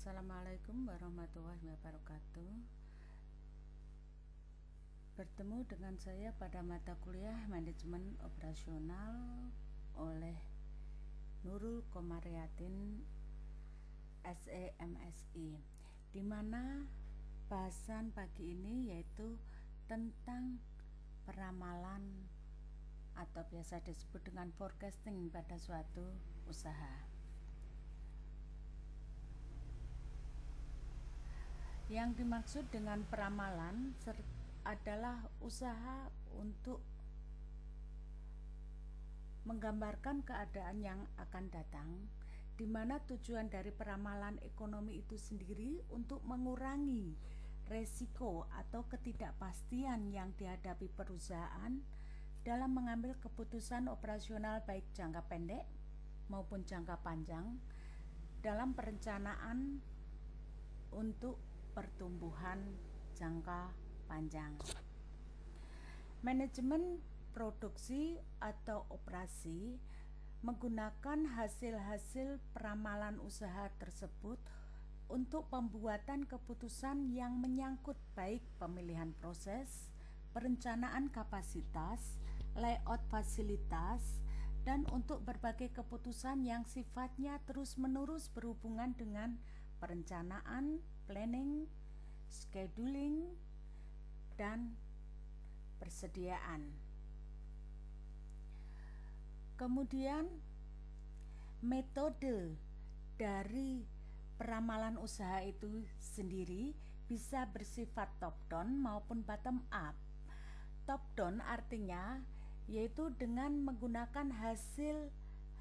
Assalamualaikum warahmatullahi wabarakatuh. Bertemu dengan saya pada mata kuliah Manajemen Operasional oleh Nurul Komariatin SEMSI, di mana bahasan pagi ini yaitu tentang peramalan atau biasa disebut dengan forecasting pada suatu usaha. Yang dimaksud dengan peramalan adalah usaha untuk menggambarkan keadaan yang akan datang, di mana tujuan dari peramalan ekonomi itu sendiri untuk mengurangi resiko atau ketidakpastian yang dihadapi perusahaan dalam mengambil keputusan operasional baik jangka pendek maupun jangka panjang dalam perencanaan untuk pertumbuhan jangka panjang. Manajemen produksi atau operasi menggunakan hasil-hasil peramalan usaha tersebut untuk pembuatan keputusan yang menyangkut baik pemilihan proses, perencanaan kapasitas, layout fasilitas, dan untuk berbagai keputusan yang sifatnya terus-menerus berhubungan dengan perencanaan, planning, scheduling, dan persediaan. Kemudian metode dari peramalan usaha itu sendiri bisa bersifat top down maupun bottom up. Top down artinya yaitu dengan menggunakan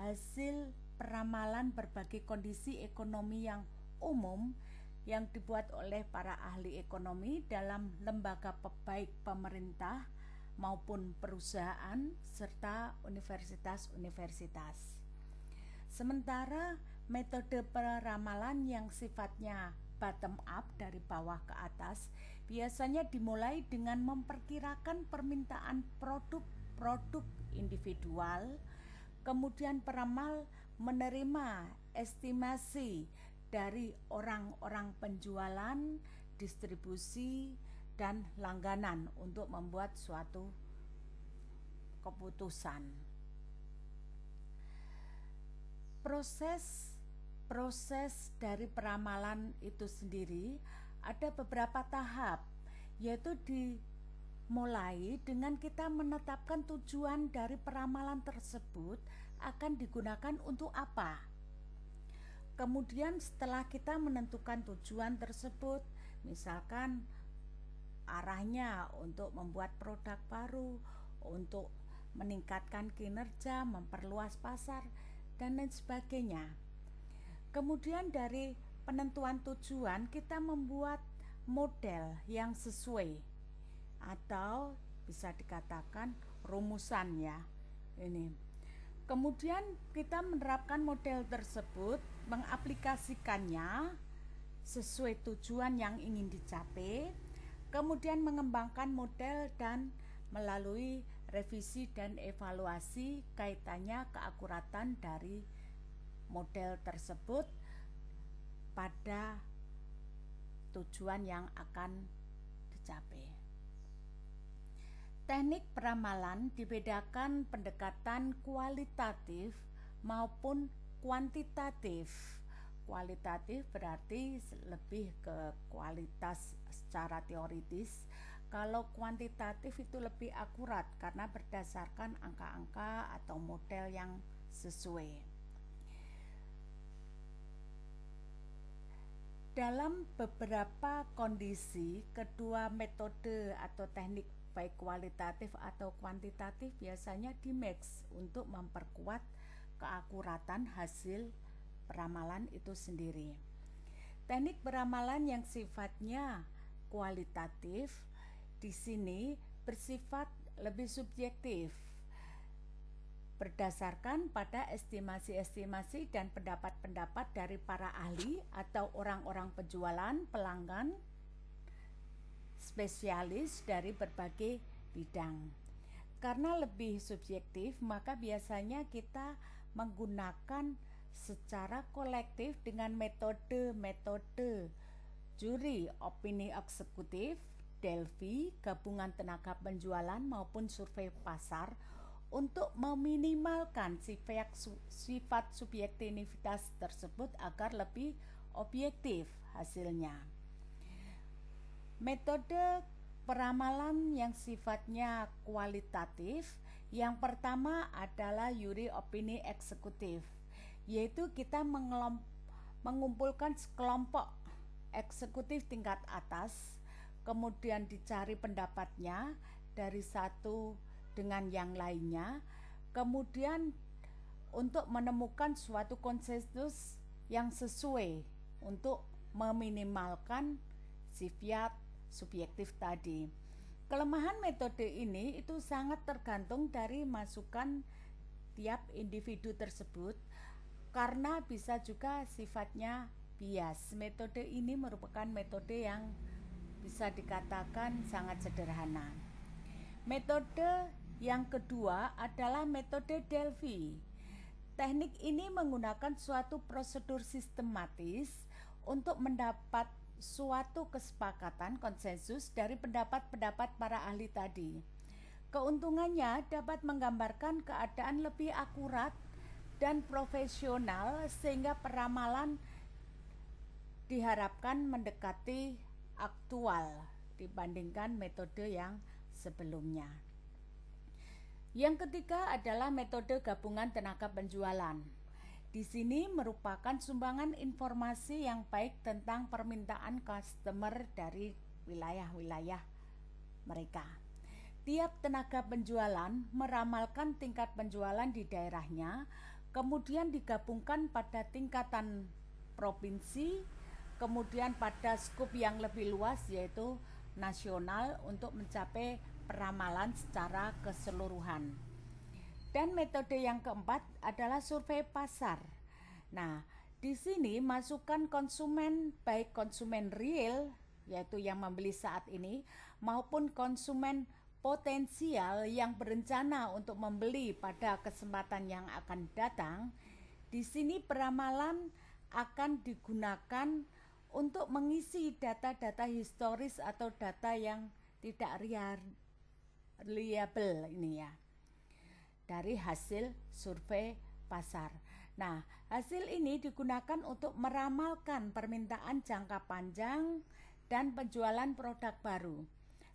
hasil peramalan berbagai kondisi ekonomi yang umum yang dibuat oleh para ahli ekonomi dalam lembaga baik pemerintah maupun perusahaan serta universitas-universitas. Sementara metode peramalan yang sifatnya bottom up dari bawah ke atas biasanya dimulai dengan memperkirakan permintaan produk individual, kemudian peramal menerima estimasi dari orang-orang penjualan, distribusi, dan langganan untuk membuat suatu keputusan. Proses dari peramalan itu sendiri ada beberapa tahap, yaitu dimulai dengan kita menetapkan tujuan dari peramalan tersebut akan digunakan untuk apa. Kemudian setelah kita menentukan tujuan tersebut, misalkan arahnya untuk membuat produk baru, untuk meningkatkan kinerja, memperluas pasar, dan lain sebagainya. Kemudian dari penentuan tujuan kita membuat model yang sesuai atau bisa dikatakan rumusan ya. Kemudian kita menerapkan model tersebut, mengaplikasikannya sesuai tujuan yang ingin dicapai, kemudian mengembangkan model dan melalui revisi dan evaluasi kaitannya keakuratan dari model tersebut pada tujuan yang akan dicapai. Teknik peramalan dibedakan pendekatan kualitatif maupun kuantitatif. Kualitatif berarti lebih ke kualitas secara teoritis. Kalau kuantitatif itu lebih akurat karena berdasarkan angka-angka atau model yang sesuai. Dalam beberapa kondisi, kedua metode atau teknik baik kualitatif atau kuantitatif biasanya di-mix untuk memperkuat keakuratan hasil peramalan itu sendiri. Teknik peramalan yang sifatnya kualitatif di sini bersifat lebih subjektif, berdasarkan pada estimasi-estimasi dan pendapat-pendapat dari para ahli atau orang-orang penjualan, pelanggan, spesialis dari berbagai bidang. Karena lebih subjektif, maka biasanya kita menggunakan secara kolektif dengan metode juri opini eksekutif, Delphi, gabungan tenaga penjualan maupun survei pasar untuk meminimalkan sifat subjektivitas tersebut agar lebih objektif hasilnya. Metode peramalan yang sifatnya kualitatif, yang pertama adalah juri opini eksekutif, yaitu kita mengumpulkan sekelompok eksekutif tingkat atas, kemudian dicari pendapatnya dari satu dengan yang lainnya, kemudian untuk menemukan suatu konsensus yang sesuai untuk meminimalkan sifat subjektif tadi. Kelemahan metode ini itu sangat tergantung dari masukan tiap individu tersebut karena bisa juga sifatnya bias. Metode ini merupakan metode yang bisa dikatakan sangat sederhana. Metode yang kedua adalah metode Delphi. Teknik ini menggunakan suatu prosedur sistematis untuk mendapat suatu kesepakatan konsensus dari pendapat-pendapat para ahli tadi. Keuntungannya dapat menggambarkan keadaan lebih akurat dan profesional sehingga peramalan diharapkan mendekati aktual dibandingkan metode yang sebelumnya. Yang ketiga adalah metode gabungan tenaga penjualan. Di sini merupakan sumbangan informasi yang baik tentang permintaan customer dari wilayah-wilayah mereka. Tiap tenaga penjualan meramalkan tingkat penjualan di daerahnya, kemudian digabungkan pada tingkatan provinsi, kemudian pada skup yang lebih luas yaitu nasional untuk mencapai peramalan secara keseluruhan. Dan metode yang keempat adalah survei pasar. Nah, di sini masukan konsumen, baik konsumen real, yaitu yang membeli saat ini, maupun konsumen potensial yang berencana untuk membeli pada kesempatan yang akan datang. Di sini peramalan akan digunakan untuk mengisi data-data historis atau data yang tidak reliable ini ya, dari hasil survei pasar. Nah, hasil ini digunakan untuk meramalkan permintaan jangka panjang dan penjualan produk baru.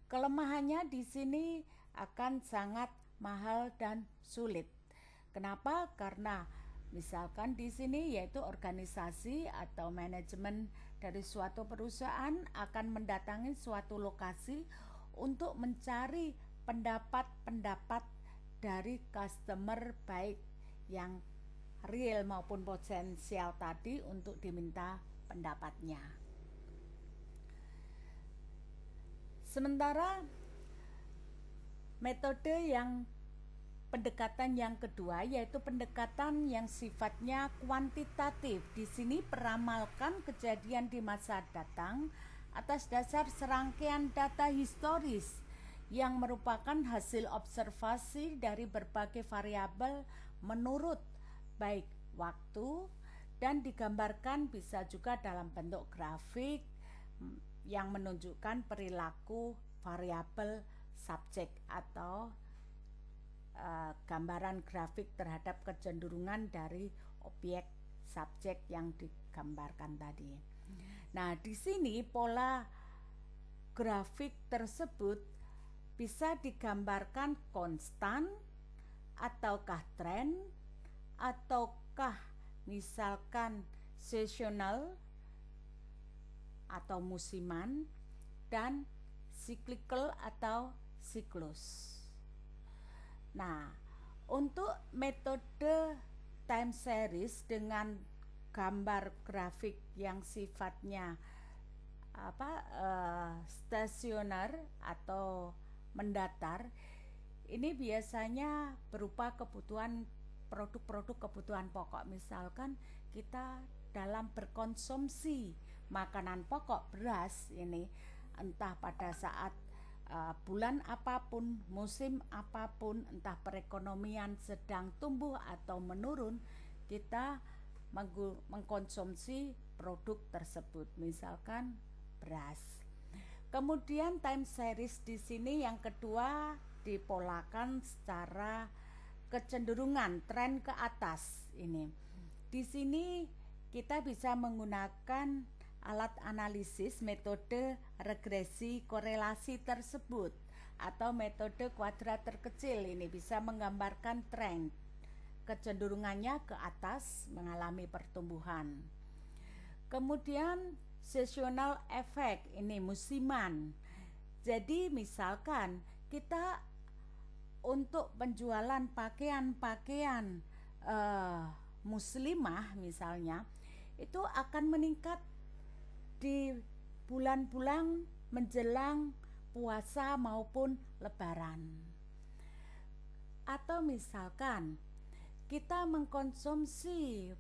Kelemahannya di sini akan sangat mahal dan sulit. Kenapa? Karena misalkan di sini yaitu organisasi atau manajemen dari suatu perusahaan akan mendatangi suatu lokasi untuk mencari pendapat-pendapat dari customer baik yang real maupun potensial tadi untuk diminta pendapatnya. Sementara metode yang pendekatan yang kedua yaitu pendekatan yang sifatnya kuantitatif. Di sini peramalkan kejadian di masa datang atas dasar serangkaian data historis yang merupakan hasil observasi dari berbagai variabel menurut baik waktu dan digambarkan bisa juga dalam bentuk grafik yang menunjukkan perilaku variabel subjek atau gambaran grafik terhadap kecenderungan dari objek subjek yang digambarkan tadi. Nah, di sini pola grafik tersebut bisa digambarkan konstan ataukah tren ataukah misalkan seasonal atau musiman dan cyclical atau siklus. Nah, untuk metode time series dengan gambar grafik yang sifatnya stasioner atau mendatar, ini biasanya berupa kebutuhan produk-produk kebutuhan pokok. Misalkan kita dalam berkonsumsi makanan pokok beras ini, entah pada saat bulan apapun, musim apapun, entah perekonomian sedang tumbuh atau menurun, kita mengkonsumsi produk tersebut, misalkan beras. Kemudian time series di sini yang kedua dipolakan secara kecenderungan tren ke atas ini. Di sini kita bisa menggunakan alat analisis metode regresi korelasi tersebut atau metode kuadrat terkecil. Ini bisa menggambarkan tren kecenderungannya ke atas mengalami pertumbuhan. Kemudian seasonal effect, ini musiman. Jadi misalkan kita untuk penjualan pakaian-pakaian muslimah misalnya, itu akan meningkat di bulan-bulan menjelang puasa maupun lebaran. Atau misalkan kita mengkonsumsi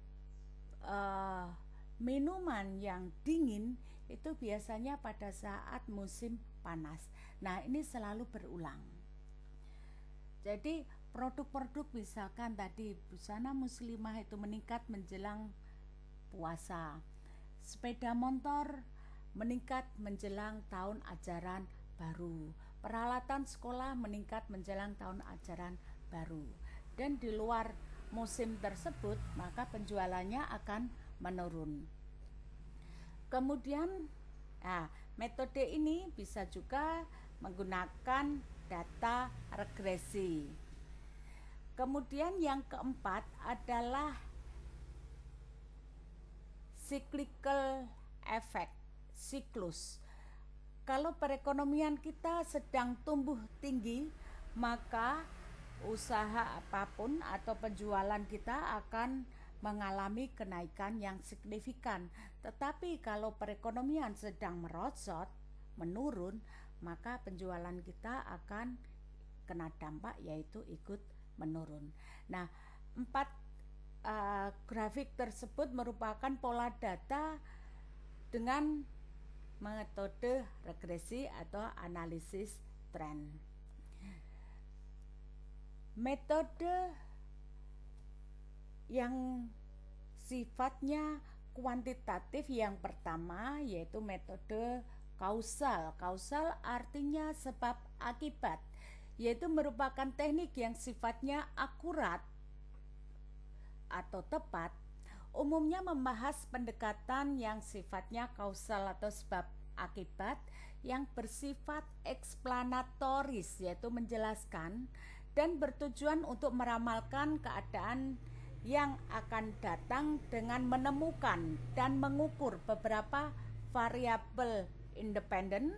minuman yang dingin itu biasanya pada saat musim panas. Nah, ini selalu berulang. Jadi produk-produk misalkan tadi busana muslimah itu meningkat menjelang puasa. Sepeda motor meningkat menjelang tahun ajaran baru. Peralatan sekolah meningkat menjelang tahun ajaran baru. Dan di luar musim tersebut maka penjualannya akan menurun. Kemudian metode ini bisa juga menggunakan data regresi. Kemudian yang keempat adalah cyclical effect, siklus. Kalau perekonomian kita sedang tumbuh tinggi, maka usaha apapun atau penjualan kita akan mengalami kenaikan yang signifikan. Tetapi kalau perekonomian sedang merosot, menurun, maka penjualan kita akan kena dampak, yaitu ikut menurun. Nah, 4 grafik tersebut merupakan pola data dengan metode regresi atau analisis tren. Metode yang sifatnya kuantitatif yang pertama yaitu metode kausal. Kausal artinya sebab akibat, yaitu merupakan teknik yang sifatnya akurat atau tepat. Umumnya membahas pendekatan yang sifatnya kausal atau sebab akibat yang bersifat eksplanatoris, yaitu menjelaskan dan bertujuan untuk meramalkan keadaan yang akan datang dengan menemukan dan mengukur beberapa variabel independen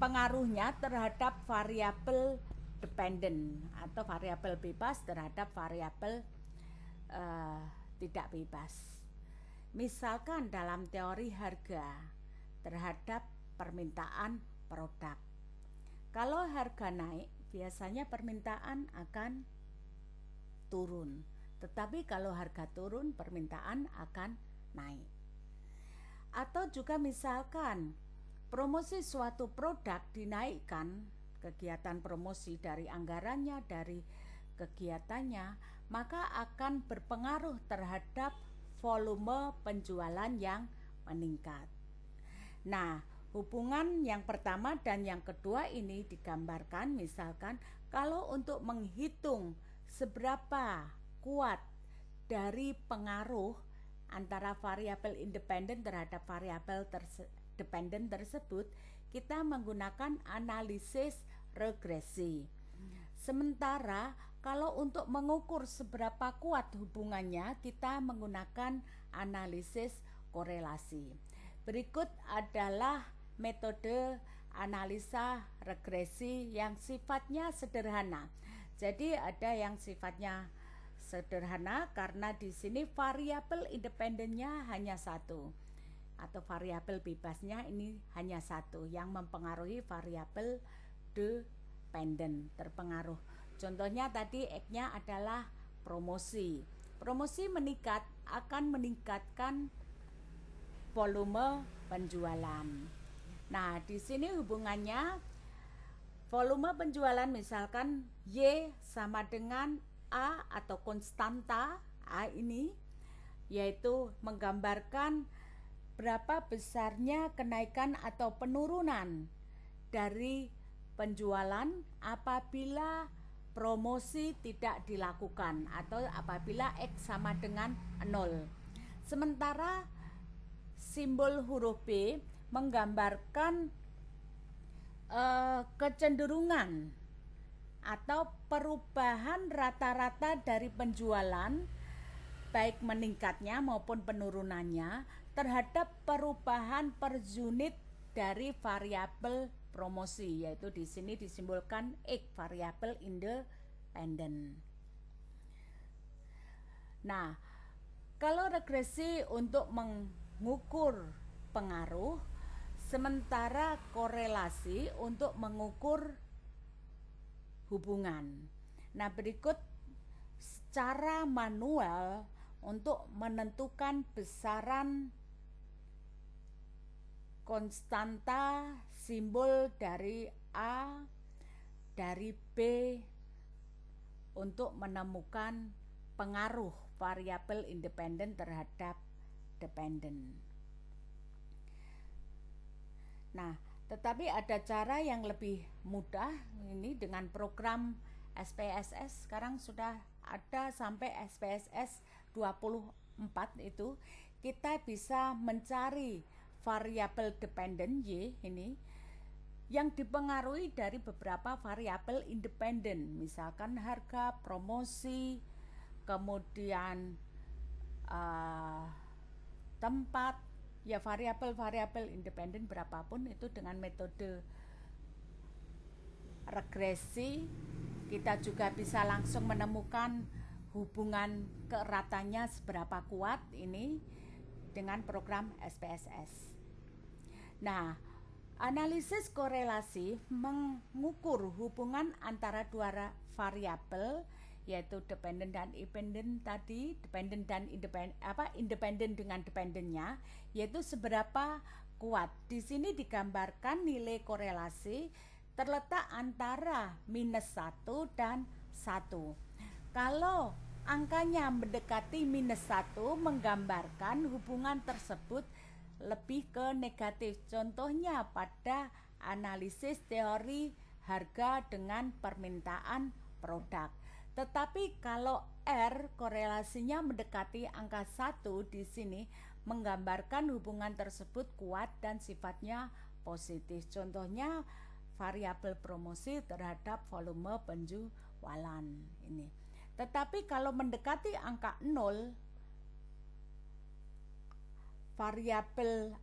pengaruhnya terhadap variabel dependen atau variabel bebas terhadap variabel tidak bebas. Misalkan dalam teori harga terhadap permintaan produk. Kalau harga naik, biasanya permintaan akan turun. Tetapi kalau harga turun, permintaan akan naik. Atau juga misalkan promosi suatu produk dinaikkan, kegiatan promosi dari anggarannya, dari kegiatannya, maka akan berpengaruh terhadap volume penjualan yang meningkat. Nah, hubungan yang pertama dan yang kedua ini digambarkan misalkan kalau untuk menghitung seberapa kuat dari pengaruh antara variabel independen terhadap variabel dependen tersebut, kita menggunakan analisis regresi. Sementara kalau untuk mengukur seberapa kuat hubungannya, kita menggunakan analisis korelasi. Berikut adalah metode analisa regresi yang sifatnya sederhana. Jadi ada yang sifatnya sederhana karena di sini variabel independennya hanya satu atau variabel bebasnya ini hanya satu yang mempengaruhi variabel dependen terpengaruh. Contohnya tadi X-nya adalah promosi. Promosi meningkat akan meningkatkan volume penjualan. Nah, di sini hubungannya volume penjualan misalkan Y sama dengan A atau konstanta A ini, yaitu menggambarkan berapa besarnya kenaikan atau penurunan dari penjualan apabila promosi tidak dilakukan atau apabila X sama dengan 0. Sementara simbol huruf B menggambarkan kecenderungan atau perubahan rata-rata dari penjualan, baik meningkatnya maupun penurunannya terhadap perubahan per unit dari variabel promosi, yaitu di sini disimbolkan X, variabel independen. Nah, kalau regresi untuk mengukur pengaruh, sementara korelasi untuk mengukur hubungan. Nah, berikut secara manual untuk menentukan besaran konstanta simbol dari A, dari B untuk menemukan pengaruh variabel independen terhadap dependen. Nah, tetapi ada cara yang lebih mudah ini dengan program SPSS. Sekarang sudah ada sampai SPSS 24 itu kita bisa mencari variabel dependen Y ini yang dipengaruhi dari beberapa variabel independen, misalkan harga, promosi, kemudian tempat, ya variabel-variabel independen berapapun itu. Dengan metode regresi kita juga bisa langsung menemukan hubungan keeratannya seberapa kuat ini dengan program SPSS. Nah, analisis korelasi mengukur hubungan antara dua variabel, yaitu dependen dan independen tadi, dependen dan independen dengan dependennya, yaitu seberapa kuat. Di sini digambarkan nilai korelasi terletak antara -1 dan 1. Kalau angkanya mendekati -1 menggambarkan hubungan tersebut lebih ke negatif. Contohnya pada analisis teori harga dengan permintaan produk. Tetapi kalau R korelasinya mendekati angka 1, di sini menggambarkan hubungan tersebut kuat dan sifatnya positif. Contohnya variabel promosi terhadap volume penjualan ini. Tetapi kalau mendekati angka 0, variabel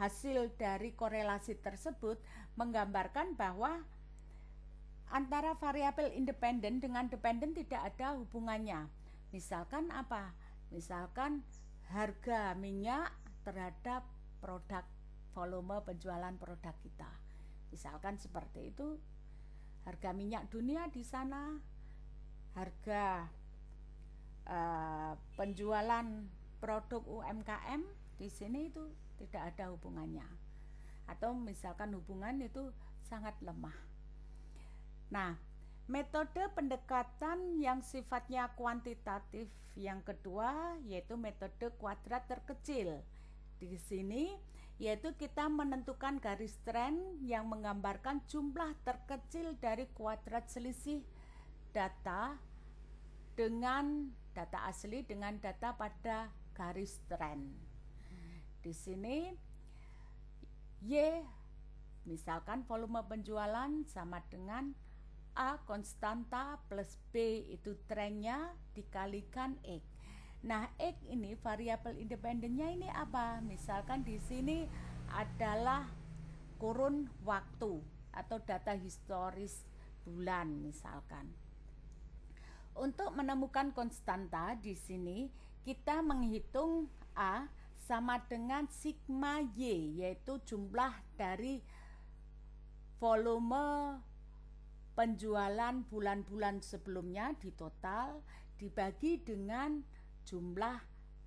hasil dari korelasi tersebut menggambarkan bahwa antara variabel independen dengan dependen tidak ada hubungannya. Misalkan apa? Misalkan harga minyak terhadap produk, volume penjualan produk kita. Misalkan seperti itu, harga minyak dunia di sana, harga penjualan produk UMKM di sini itu tidak ada hubungannya, atau misalkan hubungan itu sangat lemah. Nah, metode pendekatan yang sifatnya kuantitatif yang kedua yaitu metode kuadrat terkecil. Di sini yaitu kita menentukan garis tren yang menggambarkan jumlah terkecil dari kuadrat selisih data dengan data asli dengan data pada garis tren. Di sini Y, misalkan volume penjualan sama dengan A konstanta plus B itu trennya dikalikan X. Nah, X ini variabel independennya ini apa? Misalkan di sini adalah kurun waktu atau data historis bulan misalkan. Untuk menemukan konstanta di sini kita menghitung A sama dengan sigma Y, yaitu jumlah dari volume penjualan bulan-bulan sebelumnya di total dibagi dengan jumlah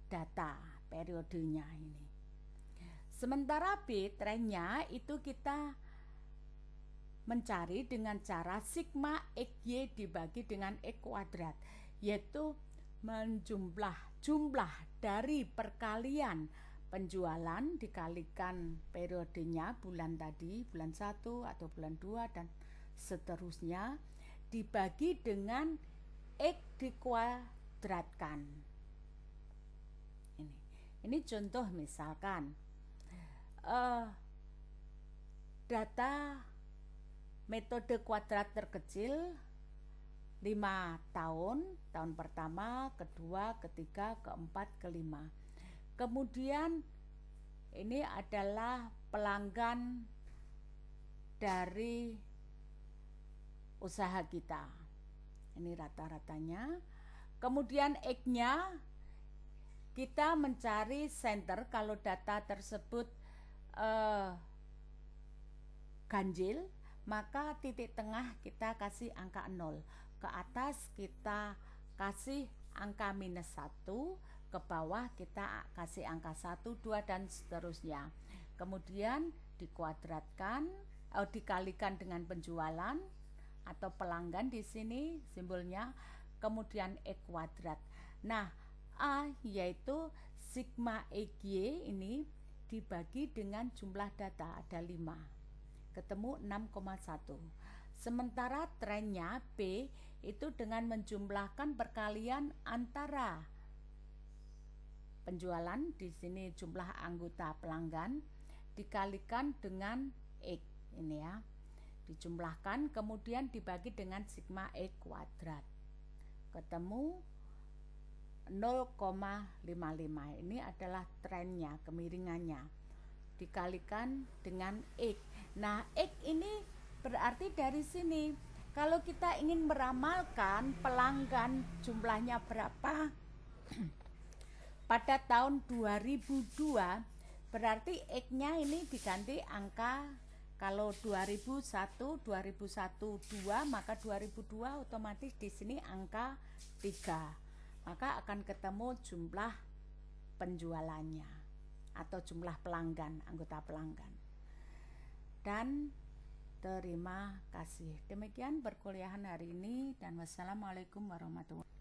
data periodenya ini. Sementara B trennya itu kita mencari dengan cara sigma XY dibagi dengan X kuadrat, yaitu jumlah dari perkalian penjualan dikalikan periodenya bulan tadi, bulan 1 atau bulan 2 dan seterusnya, dibagi dengan X dikuadratkan. Ini contoh misalkan data metode kuadrat terkecil 5 tahun, tahun pertama, kedua, ketiga, keempat, kelima. Kemudian ini adalah pelanggan dari usaha kita. Ini rata-ratanya. Kemudian X-nya kita mencari center kalau data tersebut ganjil, maka titik tengah kita kasih angka 0. Ke atas kita kasih angka -1, ke bawah kita kasih angka 1, 2 dan seterusnya. Kemudian dikuadratkan, dikalikan dengan penjualan atau pelanggan di sini simbolnya, kemudian X kuadrat. Nah, A yaitu sigma XY ini dibagi dengan jumlah data, ada 5. Ketemu 6,1. Sementara trennya B itu dengan menjumlahkan perkalian antara penjualan, di sini jumlah anggota pelanggan, dikalikan dengan X ini ya. Dijumlahkan kemudian dibagi dengan sigma X kuadrat. Ketemu 0,55. Ini adalah trennya, kemiringannya. Dikalikan dengan X. Nah, X ini berarti dari sini kalau kita ingin meramalkan pelanggan jumlahnya berapa pada tahun 2002, berarti X-nya ini diganti angka, kalau 2001 2, maka 2002 otomatis di sini angka 3. Maka akan ketemu jumlah penjualannya atau jumlah pelanggan, anggota pelanggan. Dan terima kasih. Demikian perkuliahan hari ini dan wassalamualaikum warahmatullahi wabarakatuh.